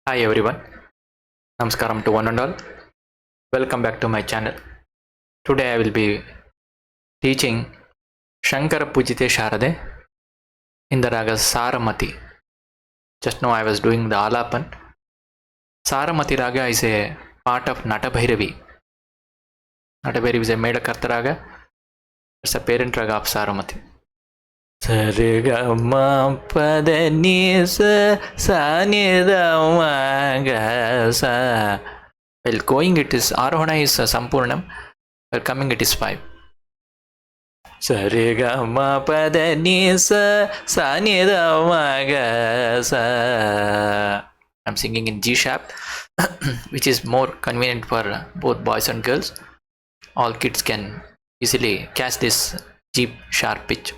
Hi everyone, Namaskaram to one and all. Welcome back to my channel. Today I will be teaching Shankara Pujite Sharade in the raga Saramati. Just now I was doing the Alapan. Saramati raga is a part of Natabhairavi. Natabhairavi is a Medakarta raga. It's a parent raga of Saramati. Sarigama Padanisa Sanidamagasa. While going it is Arohana is Sampurnam. While coming it is 5. Sarigama Padanisa Sanidamagasa. I'm singing in G sharp, which is more convenient for both boys and girls. All kids can easily catch this G sharp pitch.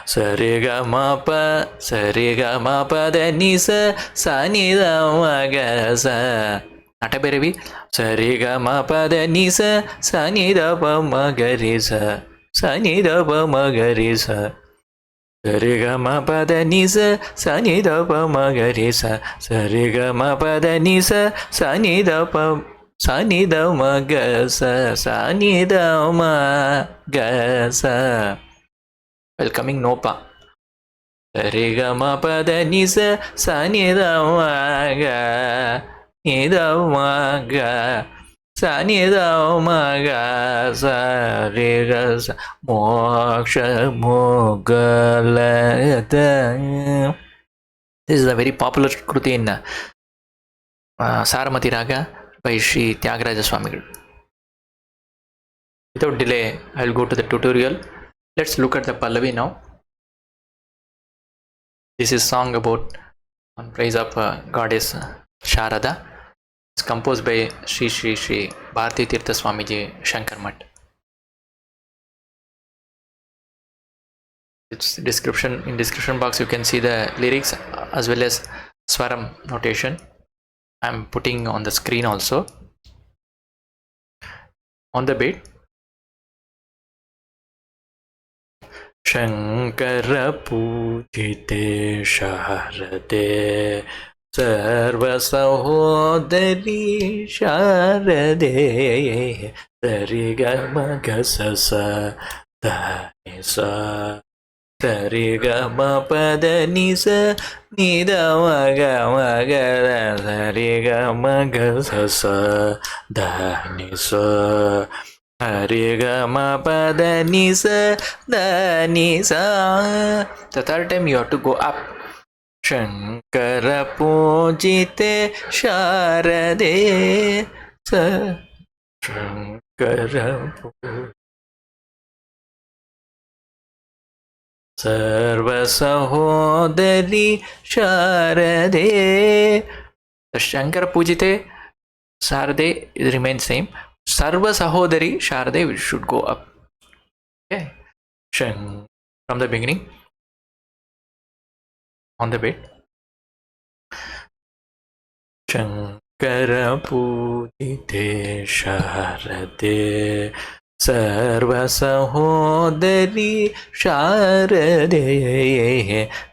Sarigama pa da ni sa ni da ma ga sa. Natabhairavi. Sarigama pa da ni sa ni da pa ma ga re sa ni da pa ma ga re sa. Sarigama pa da ni sa ni da pa ma ga re sa. Sarigama pa da ni sa ni da pa ni da ma ga sa ni da ma ga sa. Welcoming Nopa. Sarigama pada nisa sanidamaga nidamaga sanidamaga sariga moksha mogalata. This is a very popular kruti in Saramati Raga by Sri Tyagaraja Swamigal. Without delay, I will go to the tutorial. Let's look at the Pallavi now. This is song about on praise of goddess Sharada. It's composed by Sri Bharati Tirtha Swamiji Shankar Math. Its description in description box you can see the lyrics as well as swaram notation. I'm putting on the screen also. On the beat. Shankara Pujite Sharade Sarva Sahodari Sharade Sarigama Gasasa Danisa Sarigama Padanisa Nidamaga Magara Sarigama Gasasa Danisa Sarigama Padanisa Danisa. The third time you have to go up. Shankara Pujite Sharade Shankara Sarva Sahodari Sharade. The Shankara Pujite Sharade remains same. Sarva Sahodari Sharade we should go up. Okay. From the beginning. On the beat. Shankara Pujite Sharade Sarva Sahodari Sharade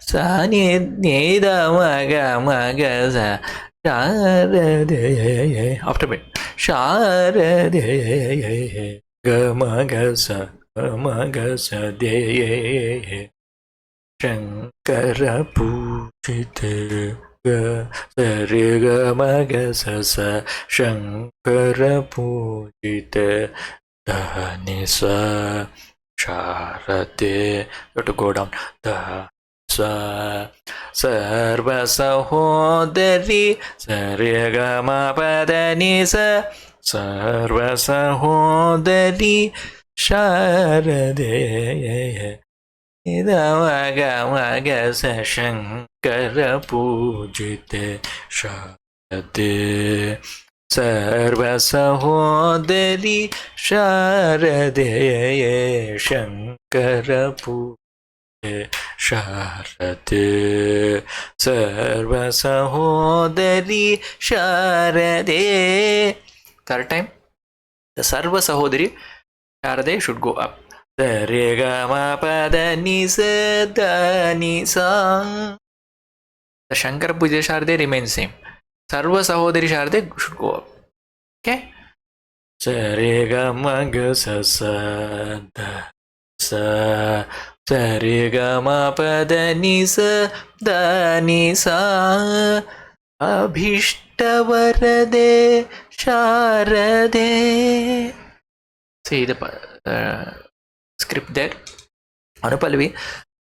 Sani Nida Maga Magaza Sharade. After beat. Sharade Gamagasa Gamagasa De Shankara Pujite Sarigamagasasa Shankara Pujite Danisa Sharade. You have to go down. Danisa Sarva Sahodari Sarigama Padanisa Sarva Sahodari Sharade Idamaga Magasa Shankara Pujite Sharade Sarva Sahodari Sharade Shankara Pujite Sharade Sarva Sahodari Sharade. Third time, the Sarva Sahodari Sharade should go up. Sarigama Padanisa Danisa The Shankara Puja Sharde remains same. Sarva Sahodari Sharde should go up. Okay? Sare ga ma ga sa sa da sa sare ga ma pa da ni sa da ni sa abhishtavarade sharade. See the script there. Anupallavi.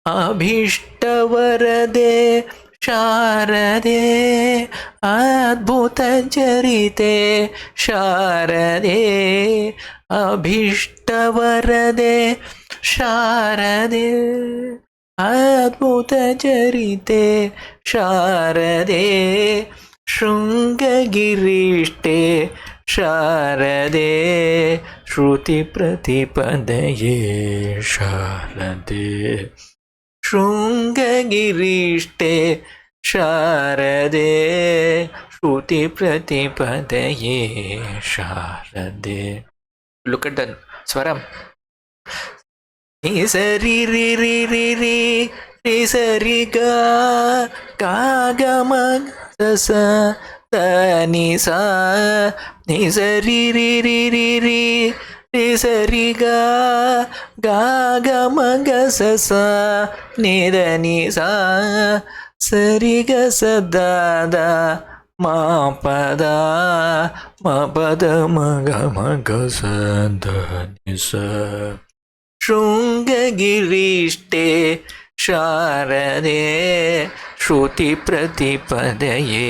Abhishtavarade Sharade Adbhuta Charite Sharade Abhishtavarade Sharade Adbhuta Charite Sharade Shringagirishte Sharade Shruti Pratipadaye Sharade Shringagirishte Sharade Shruti Pratipadaye Sharade. Look at the Swaram. Ni sa ri ri ri ri ri ri sa ri ga ga ga ma sa sa da ni sa ni sa ri ri ri ri ri ri sa ri ga ga ga ma ga sa sa ni da ni sa sa ri ga sa da da ma pa da ma ga sa da ni sa Shringagirishte Sharade Shruti Pratipadaye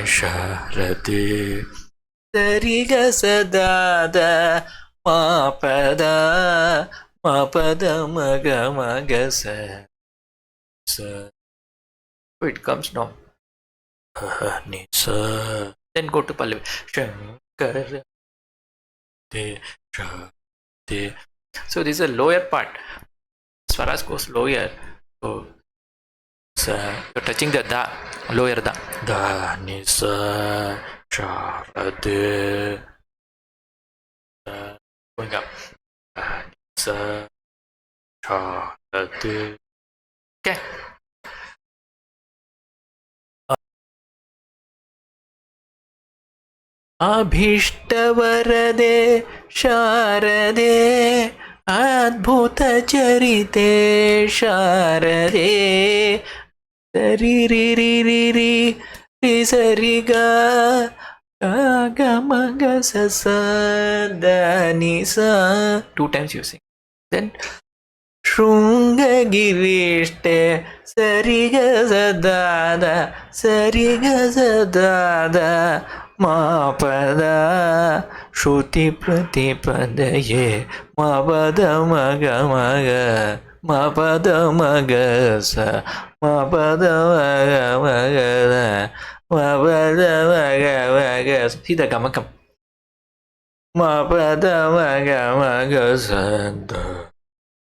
Sharade Sariga Sadada Mapada Mapada Maga Maga Sa. So it comes now. Nisa. Then go to Pallavi. Shankar De Shade. So this is a lower part. Swaras goes lower. So you're touching the da, lower da. Da ni sa sharade. Going up. Da ni sa sharade. Okay. Abhishtavarade Sharade Adbhuta Charite Sharade Sari ri ri ri ri ri sari ga ga ma ga sa sa da ni sa. 2 times you sing. Then Shringagirishte sari ga sa da da sari ga sa da da ma pada Shruti Pratipadaye ma pada maga maga ma pada maga sa ma pada maga maga ma pada maga maga. See the gamakam. Ma pada maga maga sa da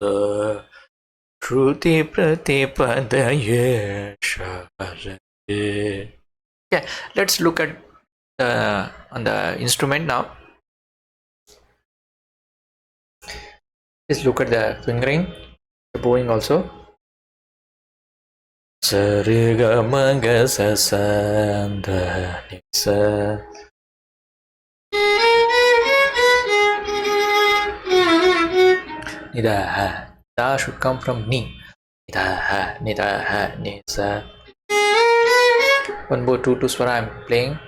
da Shruti Pratipadaye Sharade. Okay, let's look at on the instrument now. Just look at the fingering, the bowing also. Sa re ga ma ga sa sa da ni sa. Ni da ha. Da should come from ni. Ni da ha, ni da ha, ni sa. One more 2 swara I'm playing.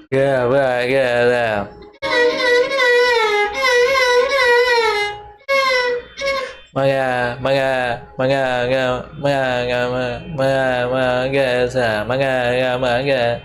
Yeah, yeah. Maga.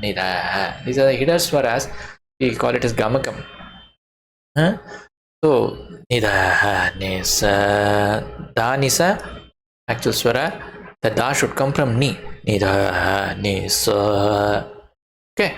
Nida. These are the hidden swaras. We call it as gamakam. Huh? So nida ni sa da ni sa actual swara. The da should come from ni. Nida ni sa. Okay.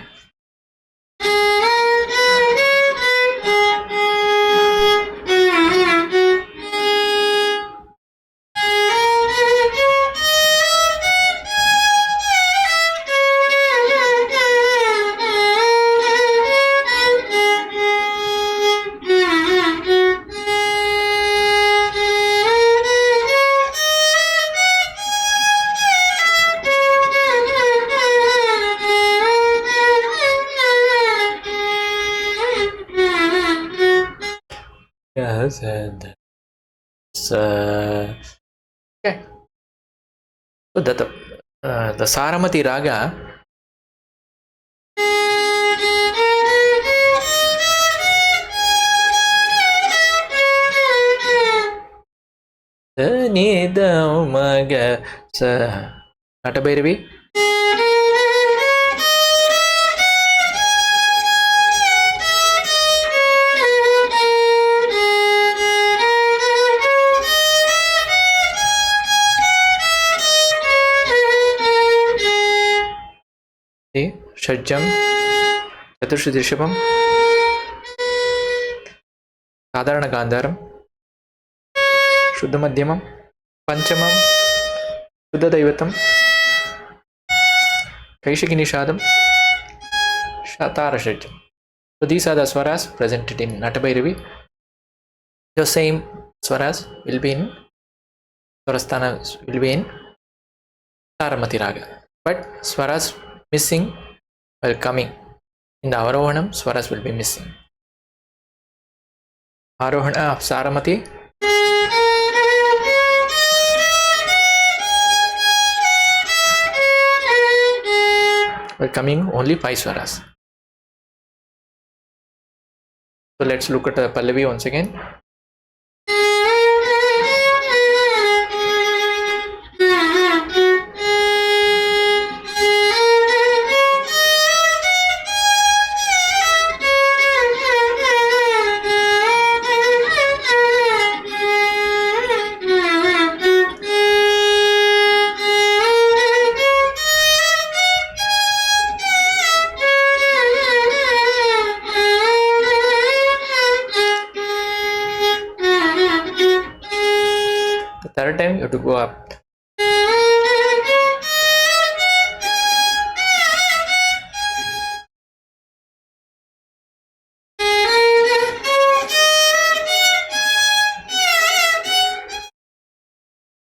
Yes, and okay. So that the Saramati Raga. Nida maga sa Natabhairavi. षड्जम चतुर्श्रुति ऋषभम साधारण गांधारम शुद्ध मध्यमम पंचमम शुद्ध दैवतम कैशिकी निषादम Shatara षड्जम. So these are the swaras presented in Natabhairavi. The same swaras will be in Swarasthana will be in Saramati Raga, but swaras missing while coming in the Avarohanam, swaras will be missing. Arohana of Saramati. While coming only 5 swaras. So let's look at the Pallavi once again. Third time you have to go up.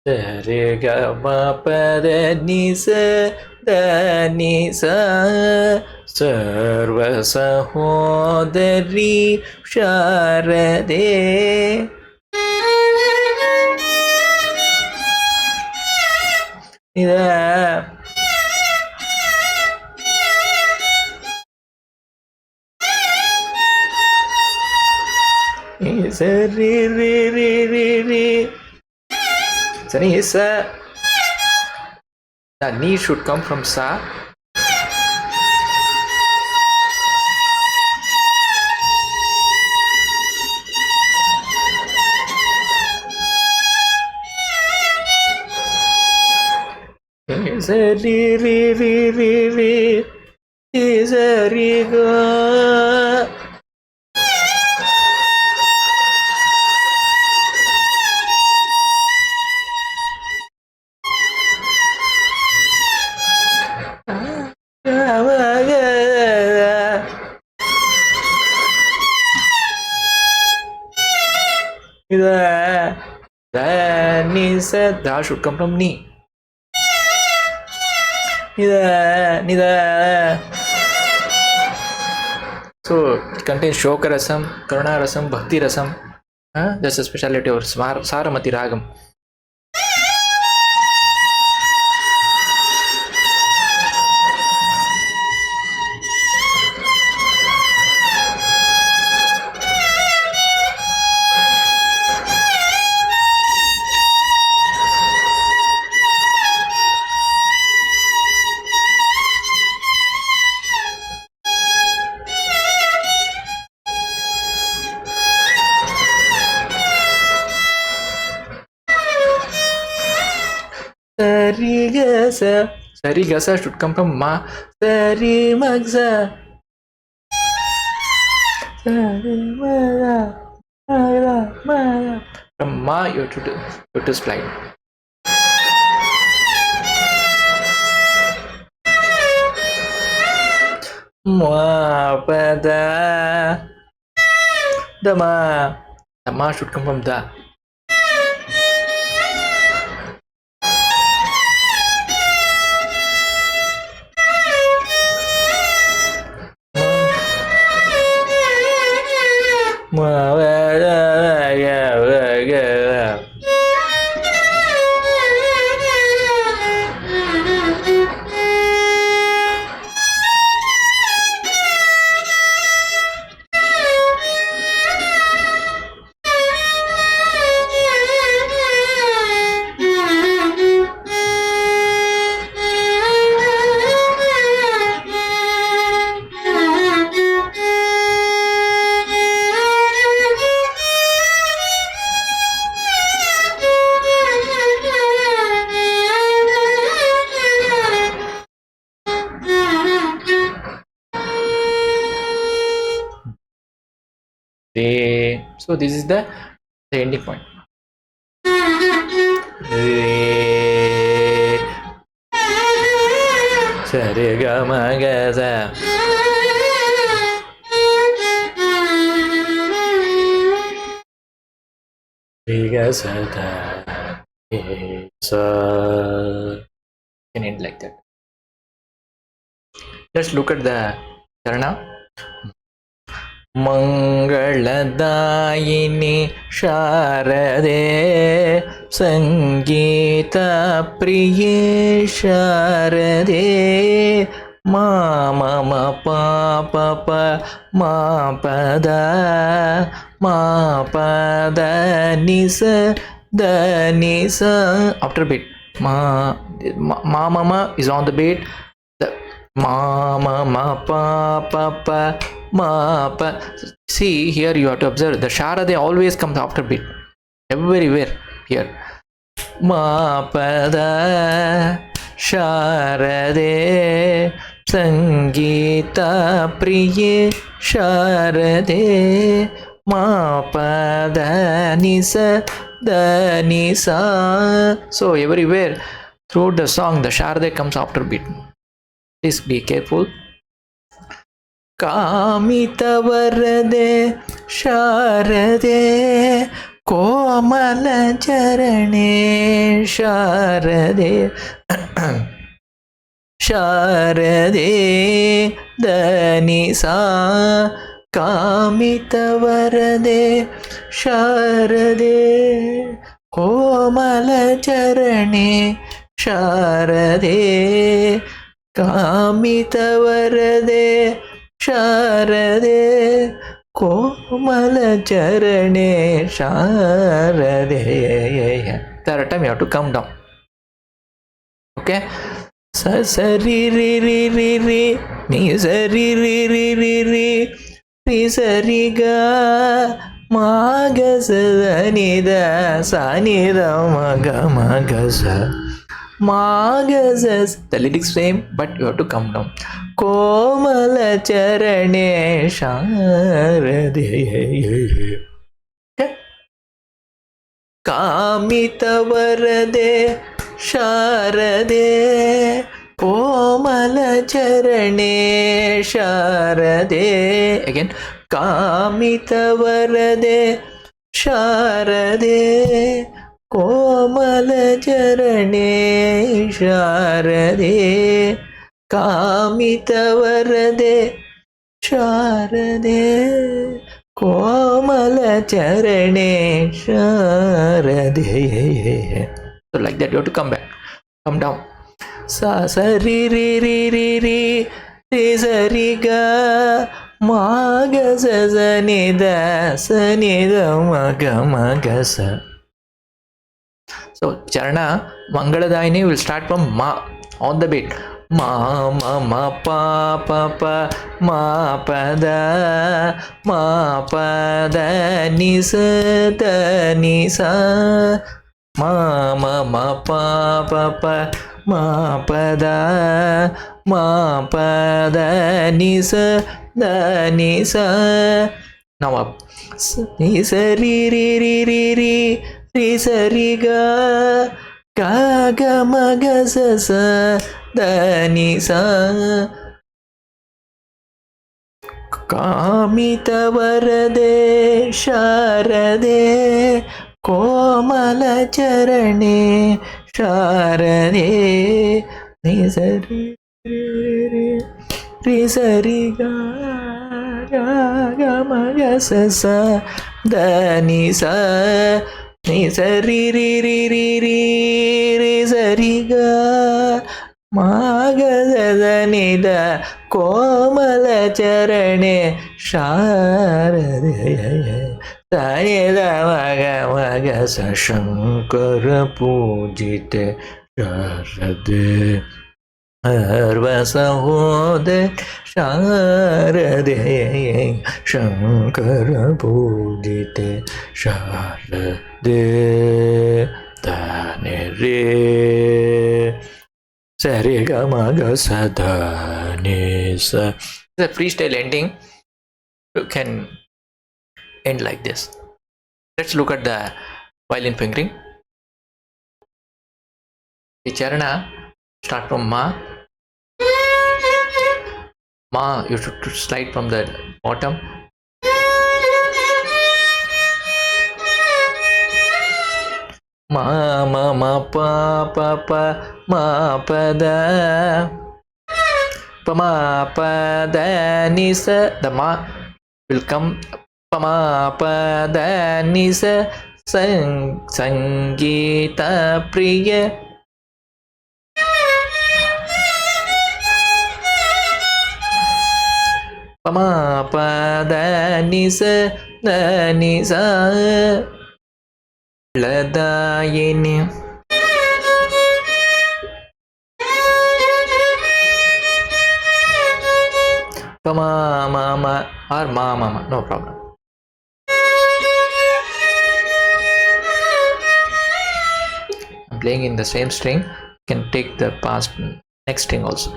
Re ga ma pa da ni sa da ni sa sarva sahodari sharade. Yeah. Is a re. Sani is a. The ni should come from sa. Is a re. Is a re ga. The ni sa da should come from ni. Nida. So it contains Shoka Rasam, Karuna Rasam, Bhakti Rasam. That's a speciality of Saramati Ragam. Sarigasa. Sarigasa should come from ma. Sarimagsa. Sarimagsa. From ma you have to slide. Ma pada. The ma. The ma should come from the. So this is the ending point. Re. Sarigamaga. Rigasada. Can end like that. Let's look at the charana. ಮಂಗಳದಾಯಿನಿ ಶಾರದೆ ಸಂಗೀತ ಪ್ರಿಯೇ ಶಾರದೆ ಮಾಮ ಪಾಪ ಮಾಪದ ಮಾಪದ ನಿಸ the ನಿಸ after beat mama is on the beat. The ma pa pa ma pa. See here you have to observe the sharade always comes after beat everywhere here. Ma pa da sharade sangeeta priye sharade ma pa da nisa da nisa. So everywhere throughout the song the sharade comes after beat. Please be careful. ಕಾಮಿತವರದೆ ಶಾರದೆ ಕೋಮಲ ಚರಣೆ ಶಾರದೆ ಶಾರದೆ ದನಿಸಾ ಕಾಮಿತವರದೆ ಶಾರದೆ ಕೋಮಲ ಚರಣೆ ಶಾರದೆ ಕಾಮಿತವರದೆ ಶಾರದೆ ಕೋಮಲ ಚರಣೆ ಶಾರದೆ. Third time you have to come down. Okay. Sari ri ri ri ri ni sari ri ri ri ri ri sari ga ma ga sa ni da sa ni da ma ga sa. Magas, the lyrics same, but you have to come down. Komala charane sharade. Kamita varade sharade. Komala charane sharade. Again, Kamita varade sharade. ಕೋಮಲ ಚರಣೆ ಶಾರದೆ ಕಾಮಿತವರದೆ ಶಾರದೆ ಕೋಮಲ ಚರಣೆ ಶಾರದೆ. So like that you have to come back, come down. Sa sari ri ri ri ri ri sari ga ma ga sa sa ni da ma ga sa. So charana Mangaladayini will start from ma on the beat. Ma ma pa pa pa ma pa da ma pa da ni sa ma ma ma pa pa pa ma pa da ma pa da ni sa da ni sa. Now up. Ni sa ri ri ri ri ri ri sa ri ga ga ga ma ga sa sa da ni sa. ಕಾಮಿತ ವರದೆ ಶಾರದೆ ಕೋಮಲ ಚರಣೆ ಶಾರದೆ ನಿ ಸರಿ ರಿ ಸರಿ ಗ ಮಗ ಸ the ನಿ ಸ ನಿ ಸರಿ ರಿ ರಿ ರಿ ರಿ ರಿ ಸರಿ ಗ ಮಾಗದ ನಿದ ಕೋಮಲ ಚರಣೆ ಶಾರದೆ ತಾಯದ ಮಗ ಮಗ ಸ ಶಂಕರ ಪೂಜಿತ ಶಾರದೆ ಸರ್ವ ಸಹೋದರ ಶಾರದೆ ಶಂಕರ ಪೂಜಿತ ಶಾರದೆ ತಾನೆ ರೇ ಸರಿ ಗ ಮಗ ಸದ ನಿ ಸ. The freestyle ending, you can end like this. Let's look at the violin fingering. The charana start from ma. Ma, you should slide from the bottom. Ma ma ma pa pa pa ma pa da pa ma pa da ni sa. The ma will come. Pa ma pa da ni sa sangeeta priya. Pa ma pa da ni sa da ni sa. ಲದಾಯಿನಿ ma ma ma or ma ma ma, no problem. I'm playing in the same string. You can take the past next string also.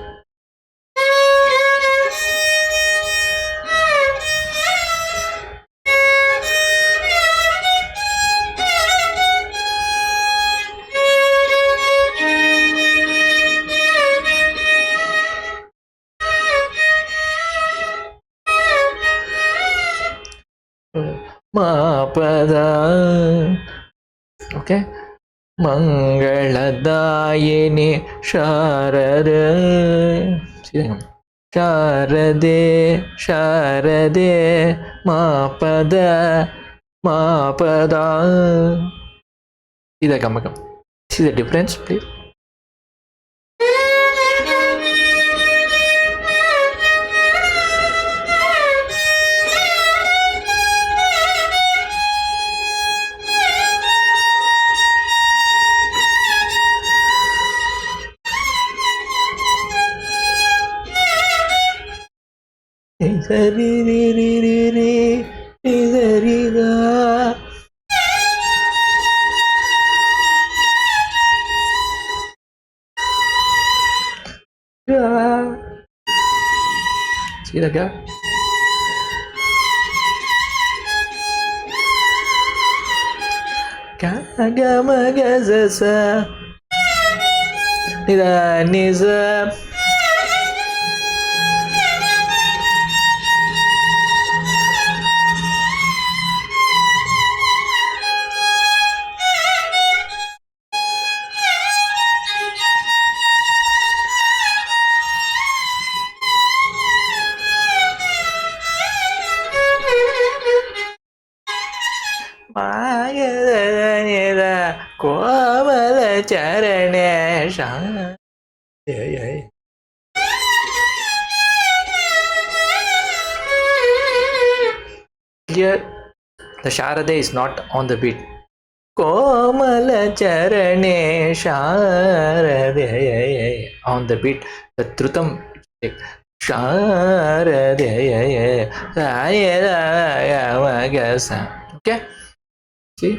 Ma pada, okay. ಮಂಗಳದಾಯಿನಿ Sharade Sharade Sharade ಮಾಪದ ಮಾಪದ. See the gamakam. See the difference, please. Sari ri ri ri ri sari ga. See the ga. Ga ga ma ga za sa ni da ni za. Komala ಚರಣೆ Here the Sharade is not on the beat. ಕೋಮಲ ಚರಣೆ ಶಾರದೆ on the beat. The Dhrutam Sharade okay. See.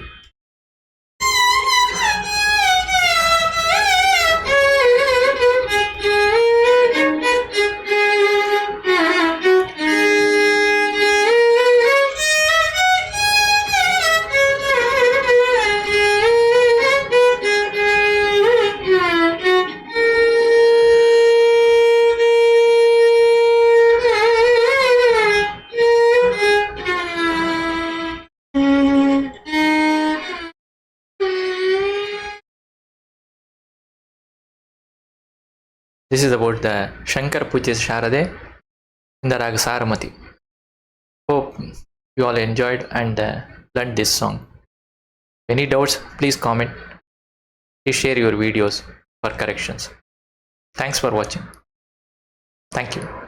This is about the Shankar Puja Sharade in the Rag Saramati. Hope you all enjoyed and learned this song. Any doubts, please comment. Please share your videos for corrections. Thanks for watching. Thank you.